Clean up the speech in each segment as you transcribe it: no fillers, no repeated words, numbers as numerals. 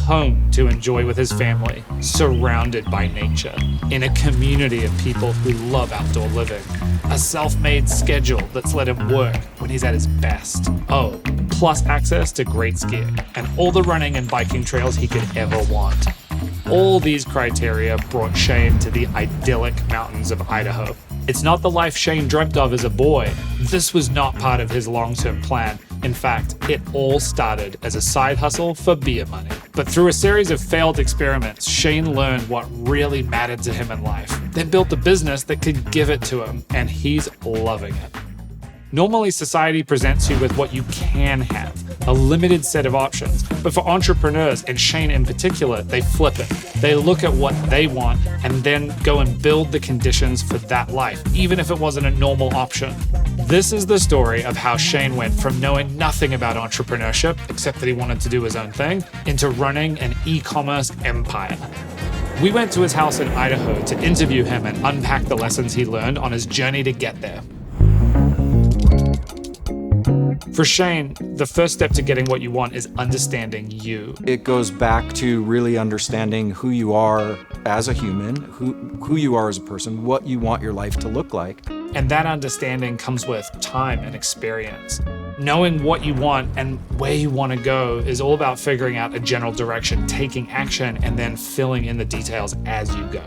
home to enjoy with his family, surrounded by nature, in a community of people who love outdoor living, a self-made schedule that's let him work when he's at his best. Oh, plus access to great skiing and all the running and biking trails he could ever want. All these criteria brought Shane to the idyllic mountains of Idaho. It's not the life Shane dreamt of as a boy. This was not part of his long-term plan. In fact, it all started as a side hustle for beer money. But through a series of failed experiments, Shane learned what really mattered to him in life, then built a business that could give it to him, and he's loving it. Normally, society presents you with what you can have, a limited set of options. But for entrepreneurs, and Shane in particular, they flip it. They look at what they want and then go and build the conditions for that life, even if it wasn't a normal option. This is the story of how Shane went from knowing nothing about entrepreneurship, except that he wanted to do his own thing, into running an e-commerce empire. We went to his house in Idaho to interview him and unpack the lessons he learned on his journey to get there. For Shane, the first step to getting what you want is understanding you. It goes back to really understanding who you are as a human, who you are as a person, what you want your life to look like. And that understanding comes with time and experience. Knowing what you want and where you want to go is all about figuring out a general direction, taking action, and then filling in the details as you go.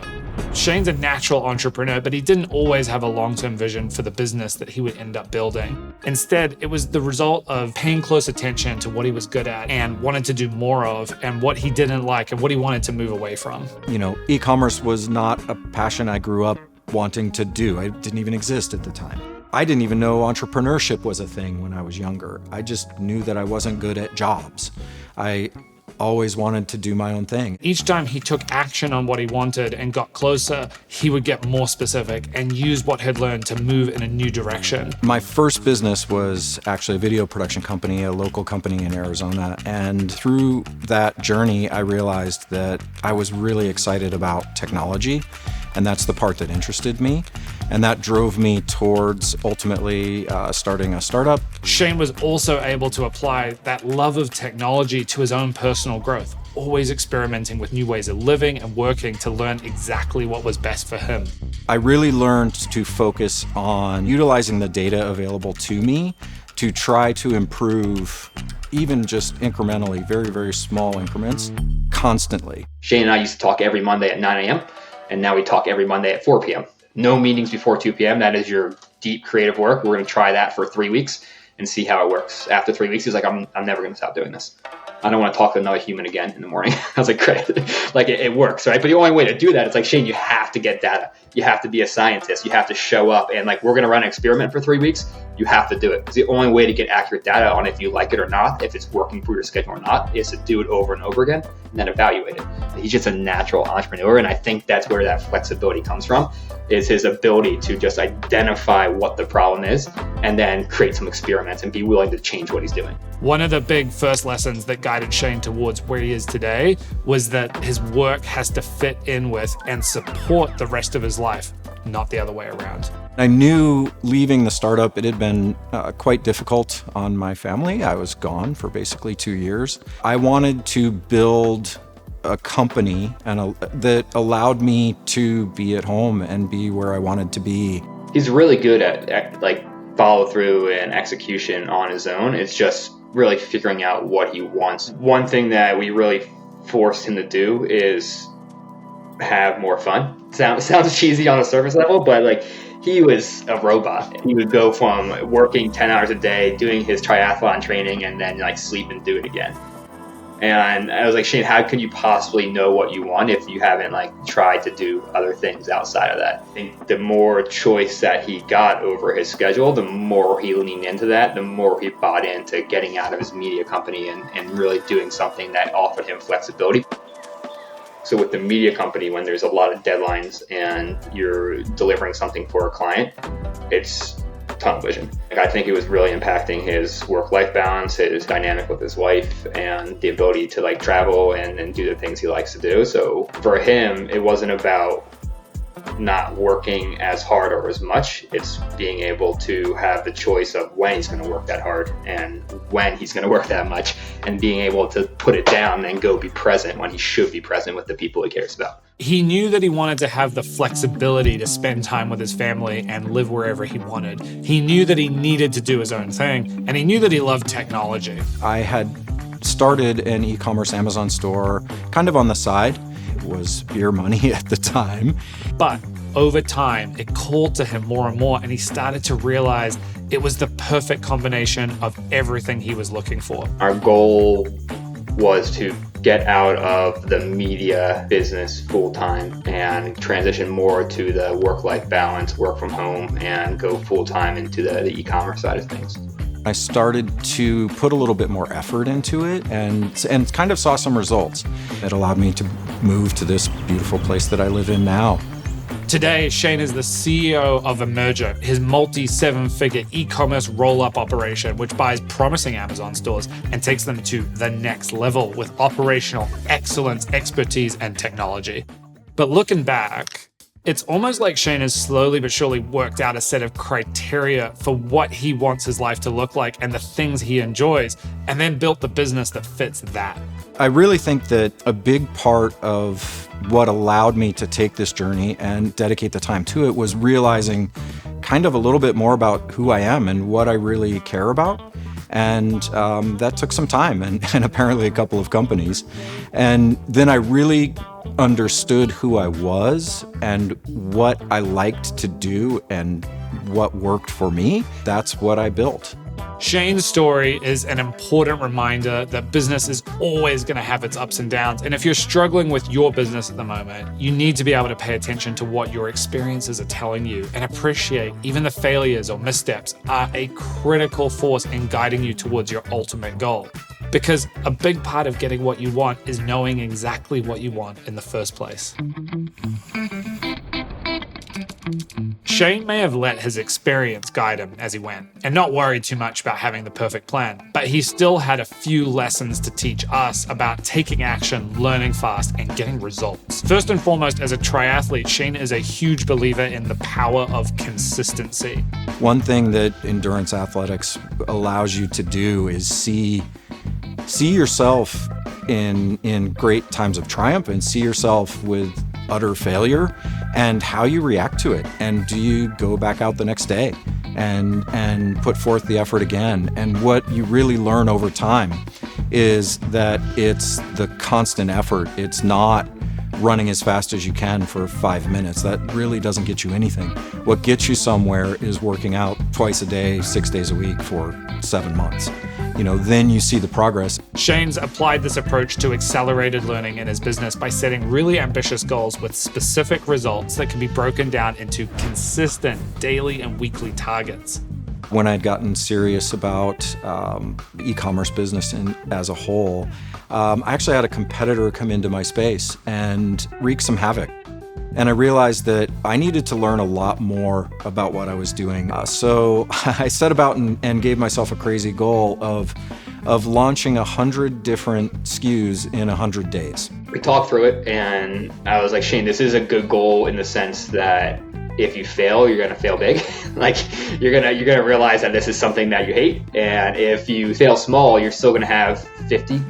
Shane's a natural entrepreneur, but he didn't always have a long-term vision for the business that he would end up building. Instead, it was the result of paying close attention to what he was good at and wanted to do more of, and what he didn't like and what he wanted to move away from. E-commerce was not a passion I grew up wanting to do. It didn't even exist at the time. I didn't even know entrepreneurship was a thing when I was younger. I just knew that I wasn't good at jobs. I always wanted to do my own thing. Each time he took action on what he wanted and got closer, he would get more specific and use what he'd learned to move in a new direction. My first business was actually a video production company, a local company in Arizona. And through that journey, I realized that I was really excited about technology. And that's the part that interested me. And that drove me towards ultimately starting a startup. Shane was also able to apply that love of technology to his own personal growth, always experimenting with new ways of living and working to learn exactly what was best for him. I really learned to focus on utilizing the data available to me to try to improve, even just incrementally, very, very small increments, constantly. Shane and I used to talk every Monday at 9 a.m. and now we talk every Monday at 4 p.m. No meetings before 2 p.m. That is your deep creative work. We're going to try that for 3 weeks and see how it works. After 3 weeks, he's like, I'm never going to stop doing this. I don't want to talk to another human again in the morning. I was like, great. Like it works, right? But the only way to do that, it's like, Shane, you have to get data. You have to be a scientist. You have to show up. And like, we're going to run an experiment for 3 weeks. You have to do it. It's the only way to get accurate data on if you like it or not, if it's working for your schedule or not, is to do it over and over again and then evaluate it. He's just a natural entrepreneur. And I think that's where that flexibility comes from, is his ability to just identify what the problem is and then create some experiments and be willing to change what he's doing. One of the big first lessons that guided Shane towards where he is today was that his work has to fit in with and support the rest of his life, not the other way around. I knew leaving the startup, it had been quite difficult on my family. I was gone for basically 2 years. I wanted to build a company that allowed me to be at home and be where I wanted to be. He's really good at like follow through and execution on his own. It's just really figuring out what he wants. One thing that we really forced him to do is have more fun. Sounds cheesy on a surface level, but like he was a robot. He would go from working 10 hours a day, doing his triathlon training, and then like sleep and do it again. And I was like, Shane, how could you possibly know what you want if you haven't like tried to do other things outside of that? I think the more choice that he got over his schedule, the more he leaned into that, the more he bought into getting out of his media company and really doing something that offered him flexibility. So with the media company, when there's a lot of deadlines and you're delivering something for a client, it's tunnel vision. I think it was really impacting his work-life balance, his dynamic with his wife, and the ability to like travel and do the things he likes to do. So for him, it wasn't about not working as hard or as much. It's being able to have the choice of when he's going to work that hard and when he's going to work that much, and being able to put it down and go be present when he should be present with the people he cares about. He knew that he wanted to have the flexibility to spend time with his family and live wherever he wanted. He knew that he needed to do his own thing, and he knew that he loved technology. I had started an e-commerce Amazon store kind of on the side. It was beer money at the time. But over time, it called to him more and more, and he started to realize it was the perfect combination of everything he was looking for. Our goal was to get out of the media business full-time and transition more to the work-life balance, work from home, and go full-time into the e-commerce side of things. I started to put a little bit more effort into it and kind of saw some results. It allowed me to move to this beautiful place that I live in now. Today, Shane is the CEO of Emerger, his multi-seven-figure e-commerce roll-up operation, which buys promising Amazon stores and takes them to the next level with operational excellence, expertise, and technology. But looking back, it's almost like Shane has slowly but surely worked out a set of criteria for what he wants his life to look like and the things he enjoys, and then built the business that fits that. I really think that a big part of what allowed me to take this journey and dedicate the time to it was realizing kind of a little bit more about who I am and what I really care about. And that took some time and apparently a couple of companies. And then I really understood who I was and what I liked to do and what worked for me. That's what I built. Shane's story is an important reminder that business is always going to have its ups and downs. And if you're struggling with your business at the moment, you need to be able to pay attention to what your experiences are telling you and appreciate even the failures or missteps are a critical force in guiding you towards your ultimate goal. Because a big part of getting what you want is knowing exactly what you want in the first place. Shane may have let his experience guide him as he went and not worried too much about having the perfect plan, but he still had a few lessons to teach us about taking action, learning fast, and getting results. First and foremost, as a triathlete, Shane is a huge believer in the power of consistency. One thing that endurance athletics allows you to do is see yourself in great times of triumph and see yourself with utter failure and how you react to it. And do you go back out the next day and put forth the effort again? And what you really learn over time is that it's the constant effort. It's not running as fast as you can for 5 minutes. That really doesn't get you anything. What gets you somewhere is working out twice a day, 6 days a week for 7 months. Then you see the progress. Shane's applied this approach to accelerated learning in his business by setting really ambitious goals with specific results that can be broken down into consistent daily and weekly targets. When I'd gotten serious about e-commerce business as a whole, I actually had a competitor come into my space and wreak some havoc. And I realized that I needed to learn a lot more about what I was doing. So I set about and gave myself a crazy goal of launching 100 different SKUs in 100 days. We talked through it, and I was like, Shane, this is a good goal in the sense that if you fail, you're gonna fail big. Like you're gonna realize that this is something that you hate, and if you fail small, you're still gonna have 50,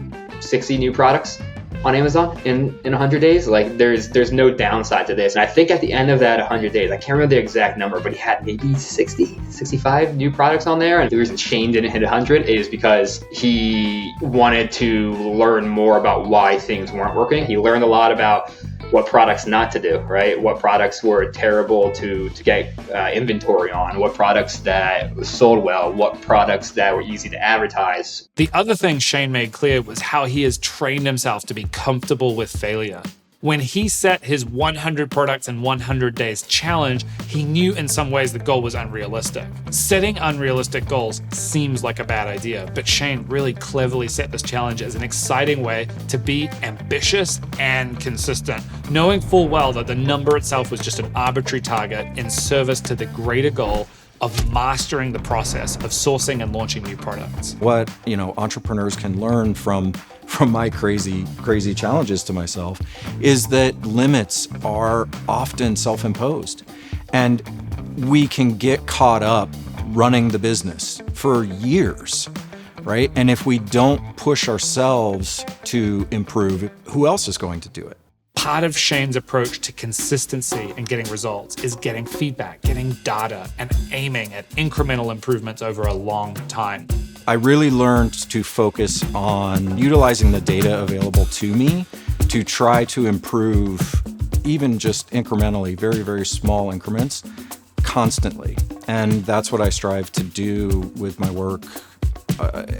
60 new products on Amazon in 100 days. Like there's no downside to this. And I think at the end of that 100 days, I can't remember the exact number, but he had maybe 60, 65 new products on there. And the reason Shane didn't hit 100 is because he wanted to learn more about why things weren't working. He learned a lot about what products not to do, right? What products were terrible to get inventory on, what products that sold well, what products that were easy to advertise. The other thing Shane made clear was how he has trained himself to be comfortable with failure. When he set his 100 products in 100 days challenge, he knew in some ways the goal was unrealistic. Setting unrealistic goals seems like a bad idea, but Shane really cleverly set this challenge as an exciting way to be ambitious and consistent, knowing full well that the number itself was just an arbitrary target in service to the greater goal of mastering the process of sourcing and launching new products. What entrepreneurs can learn from from my crazy challenges to myself is that limits are often self-imposed. And we can get caught up running the business for years, right? And if we don't push ourselves to improve, who else is going to do it? Part of Shane's approach to consistency and getting results is getting feedback, getting data, and aiming at incremental improvements over a long time. I really learned to focus on utilizing the data available to me to try to improve, even just incrementally, very, very small increments, constantly. And that's what I strive to do with my work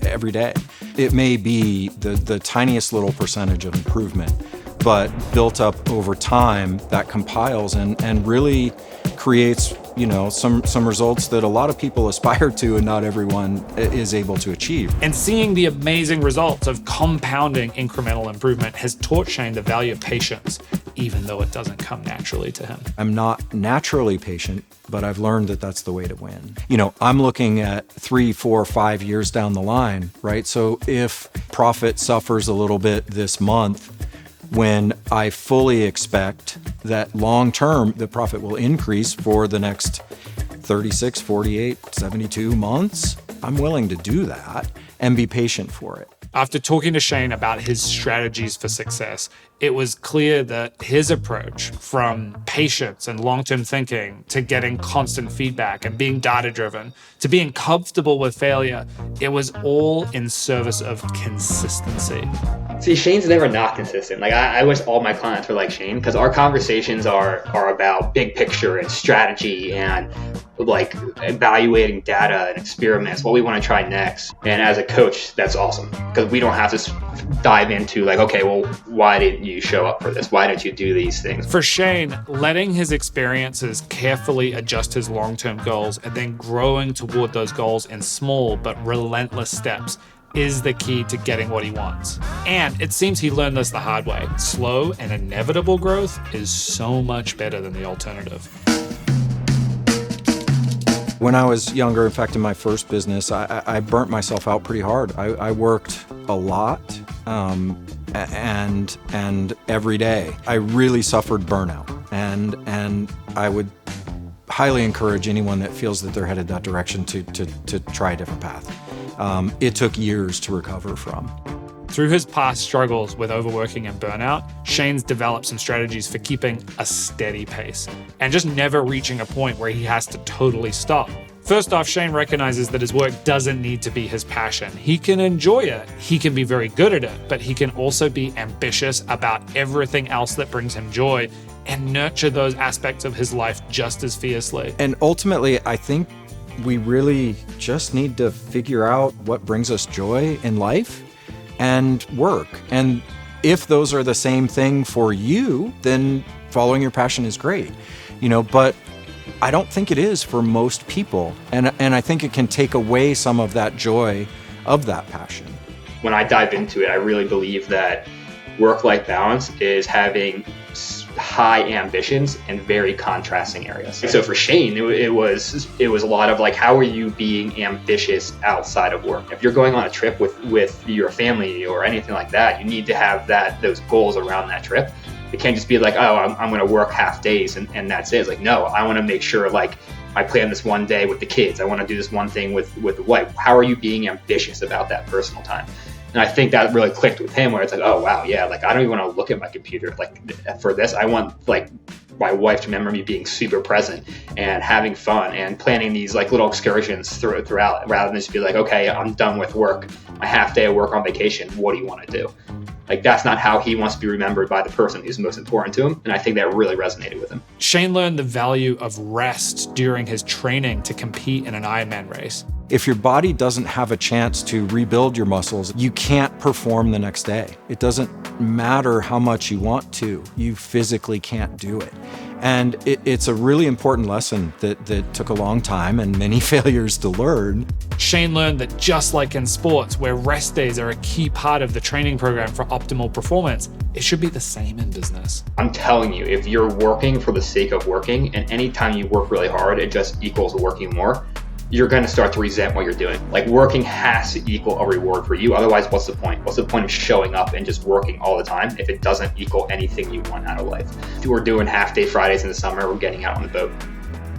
every day. It may be the tiniest little percentage of improvement, but built up over time, that compiles and really creates, some results that a lot of people aspire to and not everyone is able to achieve. And seeing the amazing results of compounding incremental improvement has taught Shane the value of patience, even though it doesn't come naturally to him. I'm not naturally patient, but I've learned that that's the way to win. I'm looking at 3, 4, 5 years down the line, right? So if profit suffers a little bit this month, when I fully expect that long term, the profit will increase for the next 36, 48, 72 months, I'm willing to do that and be patient for it. After talking to Shane about his strategies for success, it was clear that his approach from patience and long-term thinking to getting constant feedback and being data-driven to being comfortable with failure, it was all in service of consistency. See, Shane's never not consistent. I wish all my clients were like Shane, because our conversations are about big picture and strategy and evaluating data and experiments, what we want to try next. And as a coach, that's awesome, because we don't have to dive into okay, well, why didn't you show up for this? Why didn't you do these things? For Shane, letting his experiences carefully adjust his long-term goals and then growing toward those goals in small but relentless steps is the key to getting what he wants. And it seems he learned this the hard way. Slow and inevitable growth is so much better than the alternative. When I was younger, in fact, in my first business, I burnt myself out pretty hard. I worked a lot and every day. I really suffered burnout, and I would highly encourage anyone that feels that they're headed that direction to try a different path. It took years to recover from. Through his past struggles with overworking and burnout, Shane's developed some strategies for keeping a steady pace and just never reaching a point where he has to totally stop. First off, Shane recognizes that his work doesn't need to be his passion. He can enjoy it, he can be very good at it, but he can also be ambitious about everything else that brings him joy and nurture those aspects of his life just as fiercely. And ultimately, I think we really just need to figure out what brings us joy in life and work. And if those are the same thing for you, then following your passion is great, but I don't think it is for most people. And I think it can take away some of that joy of that passion. When I dive into it, I really believe that work-life balance is having high ambitions in very contrasting areas. So for Shane, it was a lot of how are you being ambitious outside of work? If you're going on a trip with your family or anything like that, you need to have those goals around that trip. It can't just be I'm going to work half days and that's it. It's no, I want to make sure I plan this one day with the kids. I want to do this one thing with the wife. How are you being ambitious about that personal time? And I think that really clicked with him, where it's oh wow, yeah, I don't even want to look at my computer for this. I want my wife to remember me being super present and having fun and planning these little excursions throughout, rather than just be okay, I'm done with work, my half day of work on vacation, what do you want to do? That's not how he wants to be remembered by the person who's most important to him. And I think that really resonated with him. Shane learned the value of rest during his training to compete in an Ironman race. If your body doesn't have a chance to rebuild your muscles, you can't perform the next day. It doesn't matter how much you want to, you physically can't do it. And it's a really important lesson that took a long time and many failures to learn. Shane learned that just like in sports, where rest days are a key part of the training program for optimal performance, it should be the same in business. I'm telling you, if you're working for the sake of working, and anytime you work really hard, it just equals working more, you're going to start to resent what you're doing. Like, working has to equal a reward for you. Otherwise, what's the point? What's the point of showing up and just working all the time if it doesn't equal anything you want out of life? We're doing half-day Fridays in the summer. We're getting out on the boat.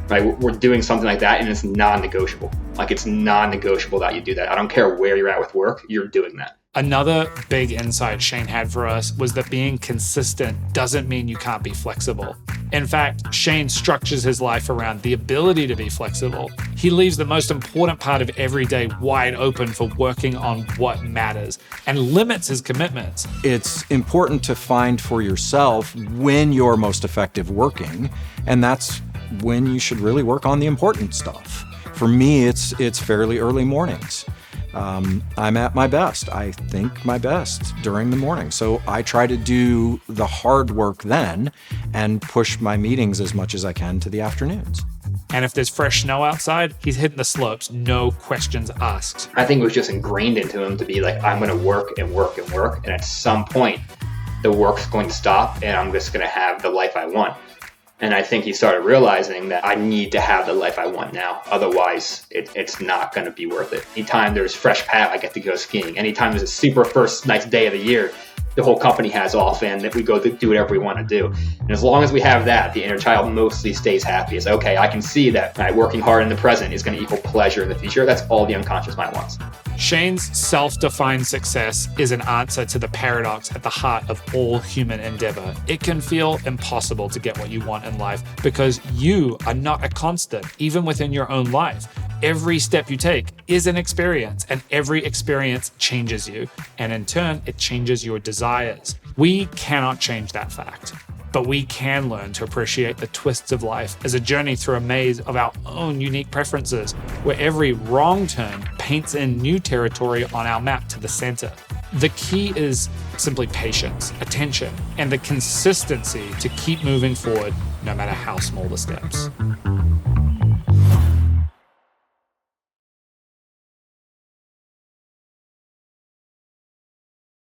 Right? We're doing something like that, and it's non-negotiable. Like, it's non-negotiable that you do that. I don't care where you're at with work. You're doing that. Another big insight Shane had for us was that being consistent doesn't mean you can't be flexible. In fact, Shane structures his life around the ability to be flexible. He leaves the most important part of every day wide open for working on what matters and limits his commitments. It's important to find for yourself when you're most effective working, and that's when you should really work on the important stuff. For me, it's fairly early mornings. I'm at my best. I think my best during the morning. So I try to do the hard work then and push my meetings as much as I can to the afternoons. And if there's fresh snow outside, he's hitting the slopes, no questions asked. I think it was just ingrained into him to be like, I'm going to work and work and work. And at some point, the work's going to stop and I'm just going to have the life I want. And I think he started realizing that I need to have the life I want now. Otherwise, it's not going to be worth it. Anytime there's fresh path, I get to go skiing. Anytime there's a super first nice day of the year, the whole company has off and that we go to do whatever we want to do. And as long as we have that, the inner child mostly stays happy. It's okay, I can see that working hard in the present is going to equal pleasure in the future. That's all the unconscious mind wants. Shane's self-defined success is an answer to the paradox at the heart of all human endeavor. It can feel impossible to get what you want in life because you are not a constant, even within your own life. Every step you take is an experience, and every experience changes you, and in turn, it changes your desires. We cannot change that fact, but we can learn to appreciate the twists of life as a journey through a maze of our own unique preferences, where every wrong turn paints in new territory on our map to the center. The key is simply patience, attention, and the consistency to keep moving forward no matter how small the steps.